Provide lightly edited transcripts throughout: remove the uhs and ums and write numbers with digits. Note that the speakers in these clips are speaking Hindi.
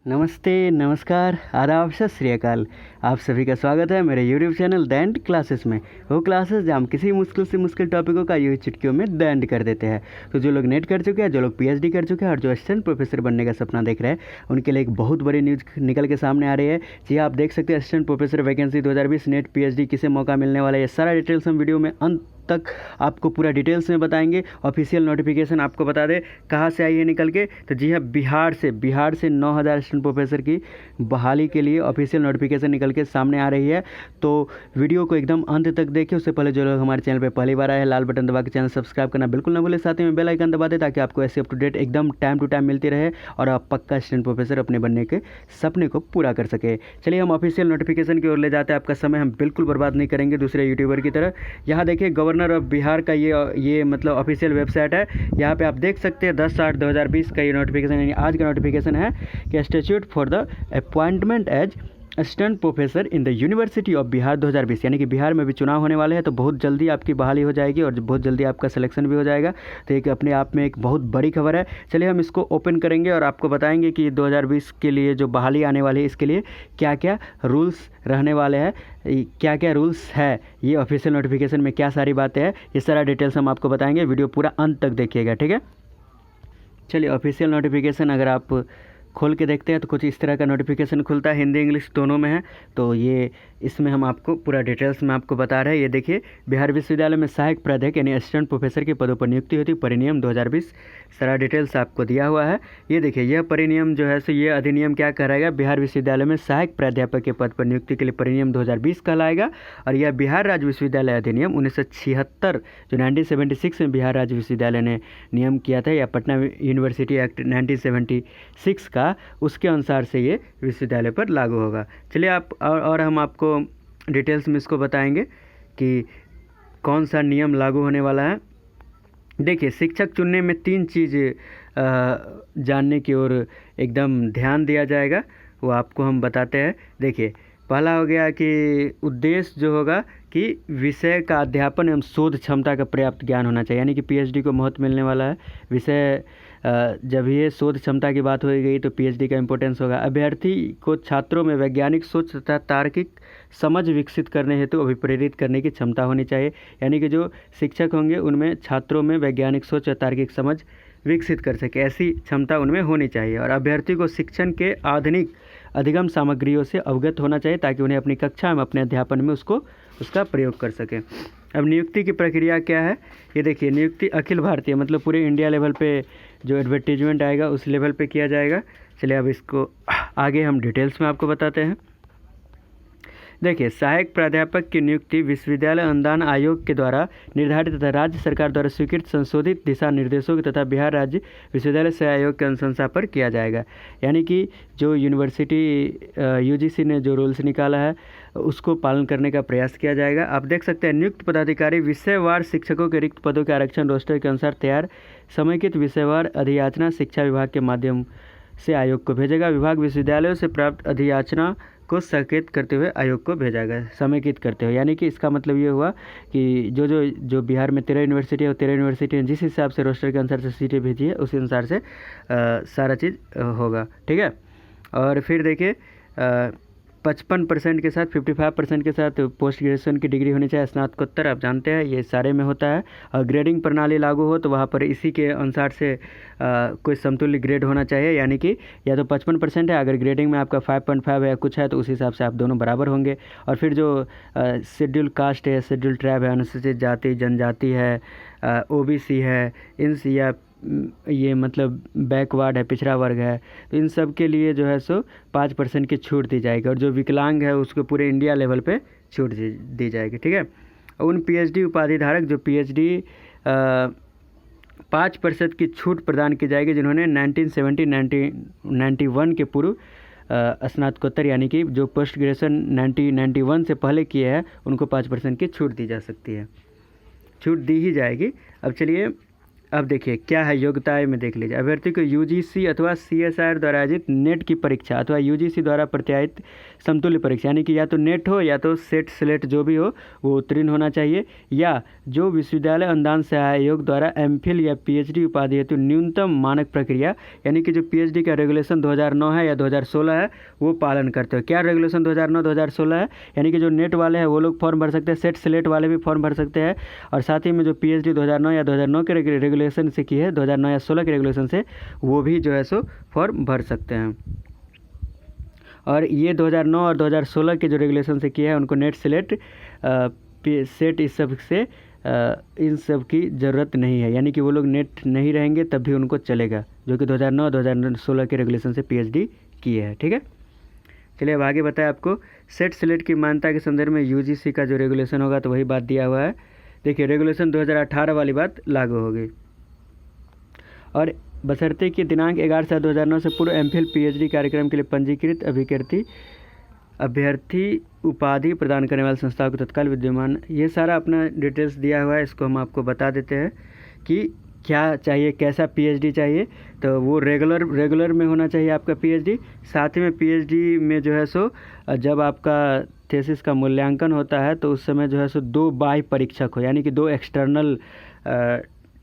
नमस्ते, नमस्कार, आदाब, सत श्री अकाल। आप सभी का स्वागत है मेरे YouTube channel the end classes में। वो क्लासेस जहाँ हम किसी मुश्किल से मुश्किल टॉपिकों का यूँ चुटकियों में द एंड कर देते हैं। तो जो लोग नेट कर चुके हैं, जो लोग पीएचडी कर चुके हैं और जो असिस्टेंट प्रोफेसर बनने का सपना देख रहे हैं, उनके लिए एक बहुत बड़ी न्यूज़ निकल के सामने आ रही है। जी आप देख सकते हैं, assistant professor vacancy 2020 net PhD किसे मौका मिलने वाला है, ये सारा डिटेल्स हम वीडियो में अंत तक आपको पूरा डिटेल्स में बताएंगे। ऑफिशियल नोटिफिकेशन आपको बता दें कहाँ से आई है निकल के, तो जी हाँ, बिहार से 9000 असिस्टेंट प्रोफेसर की बहाली के लिए ऑफिशियल नोटिफिकेशन निकल के सामने आ रही है। तो वीडियो को एकदम अंत तक देखिए। उससे पहले जो लोग हमारे चैनल पे पहली बार आए हैं, लाल बटन दबा के चैनल सब्सक्राइब करना बिल्कुल ना भूलें, साथ ही में बेल आइकन दबा दें ताकि आपको ऐसे अप टू डेट एकदम टाइम टू टाइम मिलती रहे और आप पक्का असिस्टेंट प्रोफेसर अपने बनने के सपने को पूरा कर सके। चलिए हम ऑफिशियल नोटिफिकेशन की ओर ले जाते हैं। आपका समय हम बिल्कुल बर्बाद नहीं करेंगे दूसरे यूट्यूबर की तरह। यहाँ देखिए, गवर्नर ऑफ बिहार का ये मतलब ऑफिशियल वेबसाइट है। यहाँ पे आप देख सकते हैं 10/8/2020 का ये नोटिफिकेशन, यानी आज का नोटिफिकेशन है कि institute for the appointment as assistant professor in the university of Bihar 2020, यानी कि बिहार में भी चुनाव होने वाले हैं, तो बहुत जल्दी आपकी बहाली हो जाएगी और बहुत जल्दी आपका सिलेक्शन भी हो जाएगा। तो एक अपने आप में एक बहुत बड़ी खबर है। चलिए हम इसको ओपन करेंगे और आपको बताएंगे कि 2020 के लिए जो बहाली आने वाली है, इसके लिए क्या क्या रूल्स रहने वाले हैं, क्या क्या रूल्स है, ये ऑफिशियल नोटिफिकेशन में क्या सारी बातें हैं, ये सारा डिटेल्स हम आपको बताएंगे। वीडियो पूरा अंत तक देखिएगा, ठीक है। चलिए ऑफिशियल नोटिफिकेशन अगर आप खोल के देखते हैं तो कुछ इस तरह का नोटिफिकेशन खुलता है, हिंदी इंग्लिश दोनों में है। तो ये इसमें हम आपको पूरा डिटेल्स में आपको बता रहे हैं। ये देखिए, बिहार विश्वविद्यालय में सहायक प्राध्यापक यानी असिस्टेंट प्रोफेसर के पदों पर नियुक्ति होती है, परिनियम 2020, सारा डिटेल्स आपको दिया हुआ है। ये देखिए, यह परिनियम जो है सो ये अधिनियम क्या कराएगा, बिहार विश्वविद्यालय में सहायक प्राध्यापक के पद पर नियुक्ति के लिए परिनियम 2020 कहलाएगा। और यह बिहार राज्य विश्वविद्यालय अधिनियम 1976 जो 1976 में बिहार राज्य विश्वविद्यालय ने नियम किया था, या पटना यूनिवर्सिटी एक्ट 1976 का, उसके अनुसार से ये विश्वविद्यालय पर लागू होगा। चलिए आप और हम आपको डिटेल्स में इसको बताएंगे कि कौन सा नियम लागू होने वाला है। देखिए, शिक्षक चुनने में 3 चीज़ जानने की ओर एकदम ध्यान दिया जाएगा, वो आपको हम बताते हैं। देखिए, पहला हो गया कि उद्देश्य जो होगा कि विषय का अध्यापन एवं शोध क्षमता का पर्याप्त ज्ञान होना चाहिए, यानी कि पीएचडी को महत्व मिलने वाला है। विषय जब ये शोध क्षमता की बात हो गई तो पीएचडी का इम्पोर्टेंस होगा। अभ्यर्थी को छात्रों में वैज्ञानिक सोच तथा तार्किक समझ विकसित करने हेतु अभिप्रेरित करने की क्षमता होनी चाहिए, यानी कि जो शिक्षक होंगे उनमें छात्रों में वैज्ञानिक सोच और तार्किक समझ विकसित कर सके, ऐसी क्षमता उनमें होनी चाहिए। और अभ्यर्थी को शिक्षण के आधुनिक अधिगम सामग्रियों से अवगत होना चाहिए ताकि उन्हें अपनी कक्षा में अपने अध्यापन में उसका प्रयोग कर सकें। अब नियुक्ति की प्रक्रिया क्या है, ये देखिए, नियुक्ति अखिल भारतीय मतलब पूरे इंडिया लेवल पे जो एडवर्टीजमेंट आएगा उस लेवल पे किया जाएगा। चलिए अब इसको आगे हम डिटेल्स में आपको बताते हैं। देखिए, सहायक प्राध्यापक की नियुक्ति विश्वविद्यालय अनुदान आयोग के द्वारा निर्धारित तथा राज्य सरकार द्वारा स्वीकृत संशोधित दिशा निर्देशों तथा बिहार राज्य विश्वविद्यालय से आयोग के अनुशंसा पर किया जाएगा, यानी कि जो यूनिवर्सिटी यूजीसी ने जो रूल्स निकाला है उसको पालन करने का प्रयास किया जाएगा। आप देख सकते हैं, नियुक्त पदाधिकारी विषयवार शिक्षकों के रिक्त पदों के आरक्षण रोस्टर के अनुसार तैयार समेकित विषयवार अधियाचना शिक्षा विभाग के माध्यम से आयोग को भेजेगा। विभाग विश्वविद्यालयों से प्राप्त अधियाचना को संकेत करते हुए आयोग को भेजेगा, समेकित करते हुए, यानी कि इसका मतलब ये हुआ कि जो बिहार में 13 यूनिवर्सिटी है, 13 यूनिवर्सिटी ने जिस हिसाब से रोस्टर के अनुसार से सीटें भेजी है उसी अनुसार से सारा चीज़ होगा, ठीक है। और फिर देखिए, 55% के साथ 55% के साथ पोस्ट ग्रेजुएशन की डिग्री होनी चाहिए, स्नातकोत्तर आप जानते हैं ये सारे में होता है। और ग्रेडिंग प्रणाली लागू हो तो वहाँ पर इसी के अनुसार से कोई समतुल्य ग्रेड होना चाहिए, यानी कि या तो 55% है, अगर ग्रेडिंग में आपका 5.5 है या कुछ है तो उस हिसाब से आप दोनों बराबर होंगे। और फिर जो शेड्यूल कास्ट है, शेड्यूल ट्राइब है, अनुसूचित जाति जनजाति है, ओबीसी है, इनसी या ये मतलब बैकवर्ड है, पिछड़ा वर्ग है, तो इन सब के लिए जो है सो 5% की छूट दी जाएगी। और जो विकलांग है उसको पूरे इंडिया लेवल पे छूट दी जाएगी, ठीक है। उन पीएचडी उपाधिधारक जो पीएचडी 5% की छूट प्रदान की जाएगी जिन्होंने 1991 के पूर्व स्नातकोत्तर यानी कि जो पोस्ट ग्रेजुएशन 1991 से पहले किए हैं उनको 5% की छूट दी जा सकती है, छूट दी ही जाएगी। अब चलिए अब देखिए क्या है योग्यताएं में देख लीजिए। अभ्यर्थी को यूजीसी अथवा सीएसआईआर द्वारा आयोजित नेट की परीक्षा अथवा यूजीसी द्वारा प्रत्यायित समतुल्य परीक्षा, यानी कि या तो नेट हो या तो सेट स्लेट जो भी हो वो उत्तीर्ण होना चाहिए, या जो विश्वविद्यालय अनुदान सहायता आयोग द्वारा एमफिल या पीएचडी उपाधि हेतु न्यूनतम मानक प्रक्रिया, यानी कि जो पीएचडी का रेगुलेशन 2009 है या 2016 है वो पालन करते हो। क्या रेगुलेशन 2009-2016 है, यानी कि जो नेट वाले हैं वो लोग फॉर्म भर सकते हैं, सेट स्लेट वाले भी फॉर्म भर सकते हैं, और साथ ही में जो पीएचडी 2009 या 2009 के रेगुलेशन से की है, 2009 या 16 के रेगुलेशन से, वो भी जो है सो फॉर्म भर सकते हैं। और ये 2009 और 2016 के जो रेगुलेशन से किया है उनको नेट स्लेट सेट इस सब से इन सब की ज़रूरत नहीं है, यानी कि वो लोग नेट नहीं रहेंगे तब भी उनको चलेगा, जो कि 2009-2016 के रेगुलेशन से पीएचडी किए हैं। ठीक है, चलिए अब आगे बताएं आपको सेट स्लेट की मान्यता के संदर्भ में यूजीसी का जो रेगुलेशन होगा तो वही बात दिया हुआ है। देखिए रेगुलेशन 2018 वाली बात लागू होगी, और बशर्ते कि दिनांक 11/7/2009 से पूर्व एमफिल पीएचडी कार्यक्रम के लिए पंजीकृत अभ्यर्थी उपाधि प्रदान करने वाली संस्थाओं को तत्काल विद्यमान, ये सारा अपना डिटेल्स दिया हुआ है। इसको हम आपको बता देते हैं कि क्या चाहिए, कैसा पीएचडी चाहिए। तो वो रेगुलर में होना चाहिए आपका पीएचडी। साथ ही में पीएचडी में जो है सो जब आपका थीसिस का मूल्यांकन होता है तो उस समय जो है सो 2 बाह्य परीक्षक हो, यानी कि 2 एक्सटर्नल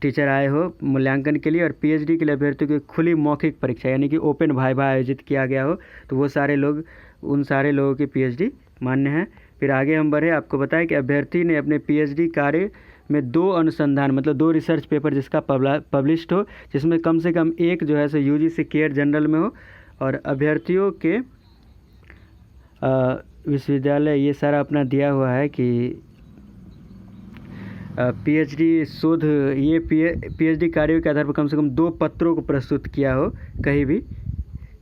टीचर आए हो मूल्यांकन के लिए, और पीएचडी के लिए अभ्यर्थियों की खुली मौखिक परीक्षा यानी कि ओपन वाइवा आयोजित किया गया हो, तो वो सारे लोग, उन सारे लोगों की पीएचडी मान्य है। फिर आगे हम बढ़े, आपको बताएं कि अभ्यर्थी ने अपने पीएचडी कार्य में 2 अनुसंधान मतलब 2 रिसर्च पेपर जिसका पब्लिश्ड हो, जिसमें कम से कम एक जो है सो यूजीसी केयर जनरल में हो, और अभ्यर्थियों के विश्वविद्यालय ये सारा अपना दिया हुआ है कि पीएचडी शोध, ये पीएचडी कार्यों के आधार पर कम से कम 2 पत्रों को प्रस्तुत किया हो कहीं भी।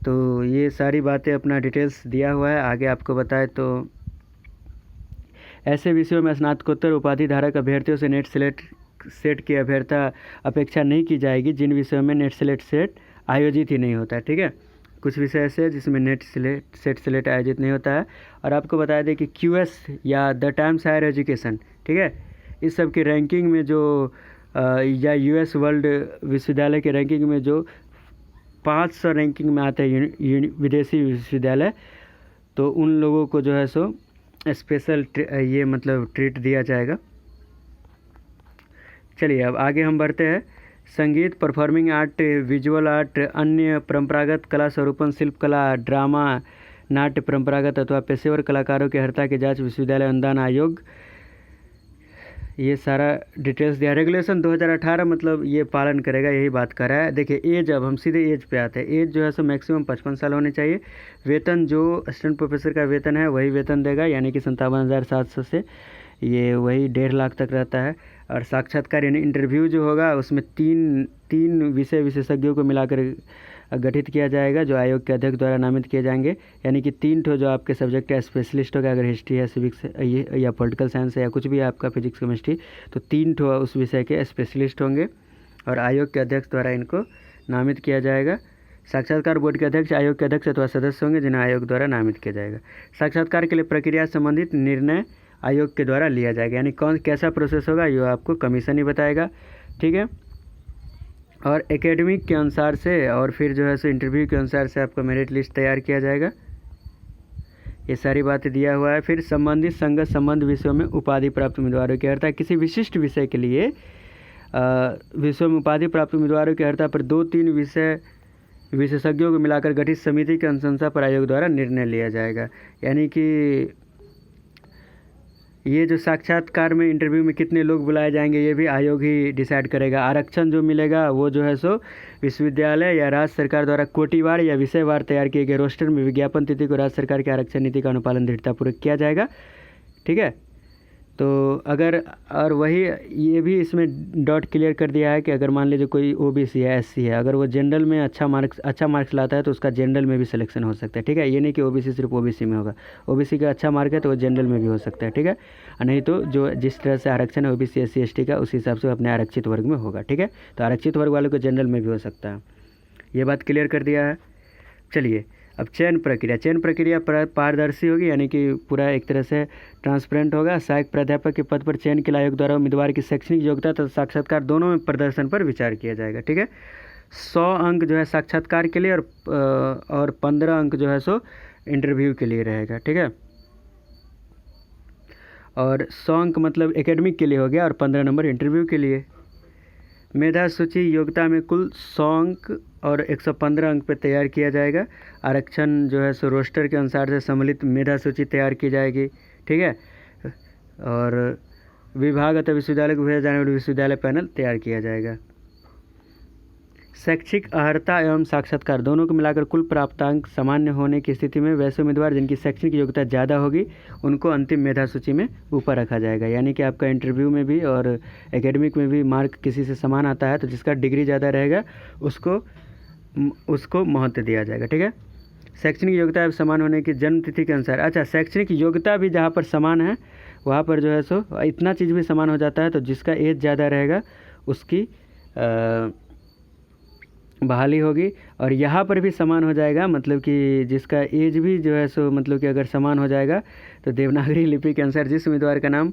तो ये सारी बातें अपना डिटेल्स दिया हुआ है। आगे आपको बताएं तो ऐसे विषयों में स्नातकोत्तर उपाधि धारक अभ्यर्थियों से नेट सेट की अपेक्षा नहीं की जाएगी जिन विषयों में नेट सेट आयोजित ही नहीं होता है। ठीक है, कुछ विषय ऐसे हैं जिसमें नेट सेट आयोजित नहीं होता है। और आपको बता दें कि क्यूएस या द टाइम्स हायर एजुकेशन, ठीक है, इस सब की रैंकिंग में जो या यूएस वर्ल्ड विश्वविद्यालय के रैंकिंग में जो 500 रैंकिंग में आते हैं विदेशी विश्वविद्यालय, तो उन लोगों को जो है सो स्पेशल ये मतलब ट्रीट दिया जाएगा। चलिए अब आगे हम बढ़ते हैं। संगीत, परफॉर्मिंग आर्ट, विजुअल आर्ट, अन्य परंपरागत कला स्वरूपन, शिल्पकला, ड्रामा, नाट्य, परंपरागत अथवा पेशेवर कलाकारों की अर्हता की जांच विश्वविद्यालय अनुदान आयोग, ये सारा डिटेल्स दिया। रेगुलेशन 2018 मतलब ये पालन करेगा, यही बात कर रहा है। देखिए एज, अब हम सीधे एज पे आते हैं। एज जो है सो मैक्सिमम 55 साल होने चाहिए। वेतन जो असिस्टेंट प्रोफेसर का वेतन है वही वेतन देगा, यानी कि 57,700 से ये वही 1.5 लाख तक रहता है। और साक्षात्कार यानी इंटरव्यू जो होगा उसमें तीन विषय विशेषज्ञों को मिलाकर गठित किया जाएगा जो आयोग के अध्यक्ष द्वारा नामित किए जाएंगे, यानी कि 3 ठो जो आपके सब्जेक्ट है स्पेशलिस्ट होगा, अगर हिस्ट्री है, सिविक्स ये या पॉलिटिकल साइंस है या कुछ भी है आपका, फिजिक्स केमिस्ट्री, तो 3 ठो उस विषय के स्पेशलिस्ट होंगे और आयोग के अध्यक्ष द्वारा इनको नामित किया जाएगा। साक्षात्कार बोर्ड के अध्यक्ष आयोग के अध्यक्ष अथवा सदस्य होंगे जिन्हें आयोग द्वारा नामित किया जाएगा। साक्षात्कार के लिए प्रक्रिया संबंधित निर्णय आयोग के द्वारा लिया जाएगा, यानी कौन कैसा प्रोसेस होगा ये आपको कमीशन ही बताएगा। ठीक है, और एकेडमिक के अनुसार से और फिर जो है सो इंटरव्यू के अनुसार से आपका मेरिट लिस्ट तैयार किया जाएगा। ये सारी बातें दिया हुआ है। फिर संबंधित संगत संबंध विषयों में उपाधि प्राप्त उम्मीदवारों की अर्हता, किसी विशिष्ट विषय के लिए विषयों में उपाधि प्राप्त उम्मीदवारों की अर्हता पर 2-3 विषय विशेषज्ञों को मिलाकर गठित समिति की अनुशंसा पर आयोग द्वारा निर्णय लिया जाएगा, यानी कि ये जो साक्षात्कार में इंटरव्यू में कितने लोग बुलाए जाएंगे ये भी आयोग ही डिसाइड करेगा। आरक्षण जो मिलेगा वो जो है सो विश्वविद्यालय या राज्य सरकार द्वारा कोटिवार या विषयवार तैयार किए गए रोस्टर में विज्ञापन तिथि को राज्य सरकार की आरक्षण नीति का अनुपालन दृढ़तापूर्वक किया जाएगा। ठीक है, तो अगर और वही ये भी इसमें डॉट क्लियर कर दिया है कि अगर मान लीजिए कोई ओबीसी है, एससी है, अगर वो जनरल में अच्छा मार्क्स लाता है तो उसका जनरल में भी सिलेक्शन हो सकता है। ठीक है, ये नहीं कि ओबीसी सिर्फ ओबीसी में होगा, ओबीसी का अच्छा मार्क है तो वो जनरल में भी हो सकता है। ठीक है, नहीं तो जो जिस तरह से आरक्षण है ओबीसी एससी एसटी का उस हिसाब से अपने आरक्षित वर्ग में होगा। ठीक है, तो आरक्षित वर्ग वाले को जनरल में भी हो सकता है, ये बात क्लियर कर दिया है। चलिए अब चयन प्रक्रिया पारदर्शी होगी, यानी कि पूरा एक तरह से ट्रांसपेरेंट होगा। सहायक प्राध्यापक के पद पर चयन के लिए आयोग द्वारा उम्मीदवार की शैक्षणिक योग्यता तथा साक्षात्कार दोनों में प्रदर्शन पर विचार किया जाएगा। ठीक है, 100 अंक जो है साक्षात्कार के लिए और 15 अंक जो है सो इंटरव्यू के लिए रहेगा। ठीक है, और 100 अंक मतलब एकेडमिक के लिए हो गया और 15 नंबर इंटरव्यू के लिए। मेधा सूची योग्यता में कुल 100 अंक और 115 अंक पर तैयार किया जाएगा। आरक्षण जो है सो रोस्टर के अनुसार से सम्मिलित मेधा सूची तैयार की जाएगी। ठीक है, और विभाग अथवा विश्वविद्यालय को भेजा जाने वाले विश्वविद्यालय पैनल तैयार किया जाएगा। शैक्षिक अर्हता एवं साक्षात्कार दोनों को मिलाकर कुल प्राप्तांक सामान्य होने की स्थिति में वैसे उम्मीदवार जिनकी शैक्षणिक योग्यता ज़्यादा होगी उनको अंतिम मेधा सूची में ऊपर रखा जाएगा। यानी कि आपका इंटरव्यू में भी और एकेडमिक में भी मार्क किसी से समान आता है तो जिसका डिग्री ज़्यादा रहेगा उसको महत्व दिया जाएगा। ठीक है, शैक्षणिक योग्यता समान होने की जन्म तिथि के अनुसार। अच्छा, शैक्षणिक योग्यता भी जहाँ पर समान है वहाँ पर जो है सो इतना चीज़ भी समान हो जाता है, तो जिसका एज ज़्यादा रहेगा उसकी बहाली होगी। और यहाँ पर भी समान हो जाएगा, मतलब कि जिसका एज भी जो है सो मतलब कि अगर समान हो जाएगा तो देवनागरी लिपि के अनुसार जिस उम्मीदवार का नाम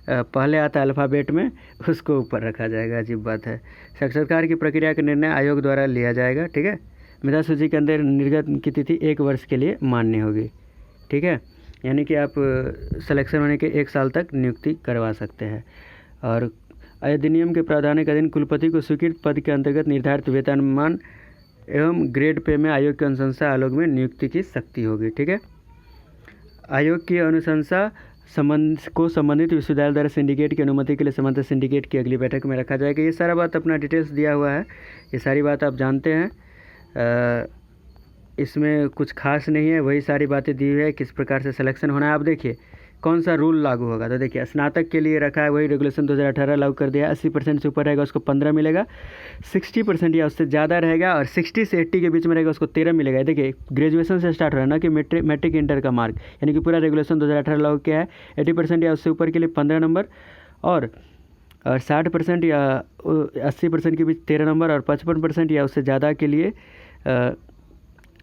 पहले आता है अल्फ़ाबेट में उसको ऊपर रखा जाएगा। अजीब बात है। साक्षात्कार की प्रक्रिया का निर्णय आयोग द्वारा लिया जाएगा। ठीक है, मेधा सूची के अंदर निर्गत की तिथि 1 वर्ष के लिए मान्य होगी। ठीक है, यानी कि आप सिलेक्शन होने के 1 साल तक नियुक्ति करवा सकते हैं। और अधिनियम के प्रावधान के अधीन कुलपति को स्वीकृत पद के अंतर्गत निर्धारित वेतनमान एवं ग्रेड पे में आयोग की अनुशंसा आलोक में नियुक्ति की शक्ति होगी। ठीक है, आयोग की अनुशंसा संबंधित विश्वविद्यालय द्वारा सिंडिकेट की अनुमति के लिए संबंधित सिंडिकेट की अगली बैठक में रखा जाएगा। ये सारा बात अपना डिटेल्स दिया हुआ है, ये सारी बात आप जानते हैं। इसमें कुछ खास नहीं है, वही सारी बातें दी हुई है किस प्रकार से सिलेक्शन होना है। आप देखिए कौन सा रूल लागू होगा, तो देखिए स्नातक के लिए रखा है वही रेगुलेशन 2018 लागू कर दिया। 80% से ऊपर रहेगा उसको 15 मिलेगा, 60% या उससे ज़्यादा रहेगा और 60 से 80 के बीच में रहेगा उसको 13 मिलेगा। देखिए ग्रेजुएशन से स्टार्ट हो रहा है ना कि मैट्रिक इंटर का मार्क, यानी कि पूरा रेगुलेशन 2018 लागू किया है। 80% या उससे ऊपर के लिए 15 नंबर और 60% या 80% के बीच 13 नंबर और 55% या उससे ज़्यादा के लिए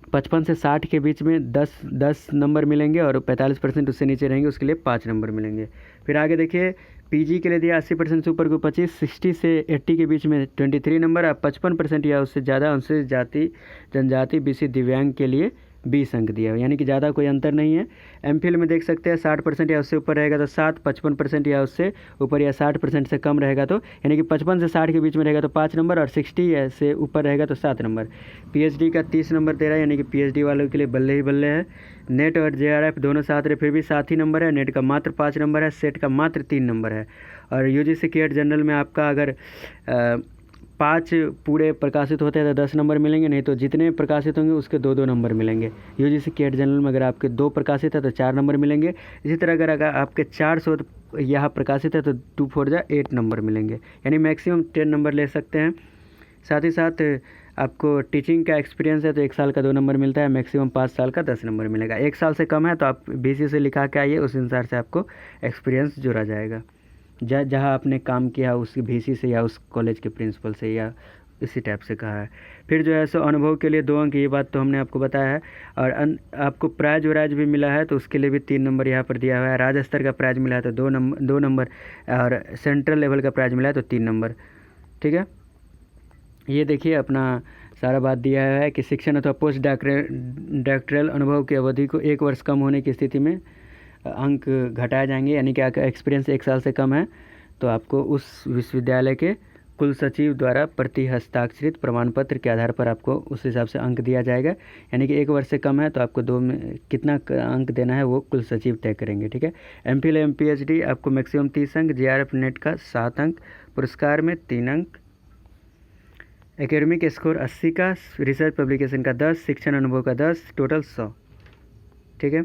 55 से 60 के बीच में 10 नंबर मिलेंगे और 45% उससे नीचे रहेंगे उसके लिए 5 नंबर मिलेंगे। फिर आगे देखिए पीजी के लिए दिया 80% से ऊपर को 25, 60 से 80 के बीच में 23 नंबर और 55% या उससे ज़्यादा अनुसूचित जाति जनजाति बीसी दिव्यांग के लिए 20 अंक दिया, यानी कि ज़्यादा कोई अंतर नहीं है। एमफिल में देख सकते हैं 60% या उससे ऊपर रहेगा तो 7, 55% या उससे ऊपर या 60% से कम रहेगा तो यानी कि 55 से 60 के बीच में रहेगा तो 5 नंबर और 60 से ऊपर रहेगा तो 7 नंबर। पीएचडी का 30 नंबर दे रहा है, यानी कि पीएचडी वालों के लिए बल्ले ही बल्ले है। नेट और जेआरएफ दोनों साथ रहे फिर भी 7 ही नंबर है। नेट का मात्र 5 नंबर है, सेट का मात्र 3 नंबर है। और यूजीसी केट जनरल में आपका अगर 5 पूरे प्रकाशित होते हैं तो 10 नंबर मिलेंगे, नहीं तो जितने प्रकाशित होंगे उसके 2-2 नंबर मिलेंगे। यूजीसी केट जनरल में अगर आपके 2 प्रकाशित है तो 4 नंबर मिलेंगे। इसी तरह अगर आपके 400 यहाँ प्रकाशित है तो 2 4 जा 8 नंबर मिलेंगे, यानी मैक्सिमम 10 नंबर ले सकते हैं। साथ ही साथ आपको टीचिंग का एक्सपीरियंस है तो 1 साल का 2 नंबर मिलता है, मैक्सिमम 5 साल का 10 नंबर मिलेगा। 1 साल से कम है तो आप बीसी से लिखा के आइए, उस अनुसार से आपको एक्सपीरियंस जोड़ा जाएगा। जहाँ आपने काम किया उस भीसी से या उस कॉलेज के प्रिंसिपल से या इसी टाइप से कहा है। फिर जो है सो अनुभव के लिए 2 अंक, ये बात तो हमने आपको बताया है। और आपको प्राइज वराइज भी मिला है तो उसके लिए भी 3 नंबर यहाँ पर दिया हुआ है। राज्य स्तर का प्राइज मिला है तो 2 नंबर और सेंट्रल लेवल का प्राइज मिला है तो 3 नंबर। ठीक है, ये देखिए अपना सारा बात दिया है कि शिक्षण अथवा पोस्ट डॉक्टरल अनुभव की अवधि को 1 वर्ष कम होने की स्थिति में अंक घटाए जाएंगे, यानी कि आपका एक्सपीरियंस 1 साल से कम है तो आपको उस विश्वविद्यालय के कुल सचिव द्वारा प्रति हस्ताक्षरित प्रमाण पत्र के आधार पर आपको उस हिसाब से अंक दिया जाएगा। यानी कि 1 वर्ष से कम है तो आपको 2 में कितना अंक देना है वो कुल सचिव तय करेंगे। ठीक है, एमफिल एवं पीएचडी आपको मैक्सिमम 30 अंक, जेआरएफ नेट का 7 अंक, पुरस्कार में 3 अंक, एकेडमिक स्कोर 80 का, रिसर्च पब्लिकेशन का 10, शिक्षण अनुभव का 10, टोटल 100। ठीक है,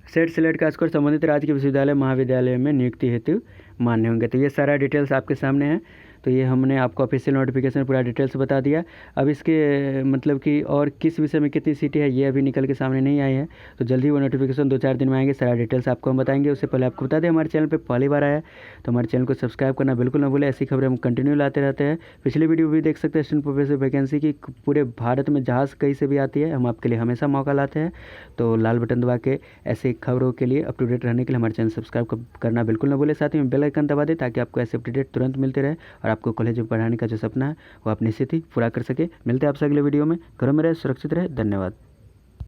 सेट सिलेक्ट का स्कोर संबंधित राज्य के विश्वविद्यालय महाविद्यालय में नियुक्ति हेतु मान्य होंगे। तो ये सारा डिटेल्स आपके सामने है। तो ये हमने आपको ऑफिशियल नोटिफिकेशन पूरा डिटेल्स बता दिया। अब इसके मतलब कि और किस विषय में कितनी सीटें है ये अभी निकल के सामने नहीं आई है, तो जल्दी वो नोटिफिकेशन 2-4 दिन में आएंगे, सारा डिटेल्स आपको हम बताएंगे। उससे पहले आपको बता दें हमारे चैनल पर पहली बार आया तो हमारे चैनल को सब्सक्राइब करना बिल्कुल ना भूलें। ऐसी खबरें हम कंटिन्यू लाते रहते हैं। पिछली वीडियो भी देख सकते हैं असिस्टेंट प्रोफेसर वैकेंसी की, पूरे भारत में जहाँ कहीं से भी आती है हम आपके लिए हमेशा मौका लाते हैं। तो लाल बटन दबा के ऐसे खबरों के लिए अप टू डेट रहने के लिए हमारे चैनल सब्सक्राइब करना बिल्कुल ना भूलें। साथ ही में बेल आइकन दबा दें ताकि आपको ऐसे अपडेट तुरंत मिलते रहे और आपको कॉलेज में पढ़ाने का जो सपना है वो आप निश्चित ही पूरा कर सके। मिलते हैं आपसे अगले वीडियो में। घरों में रहे, सुरक्षित रहे। धन्यवाद।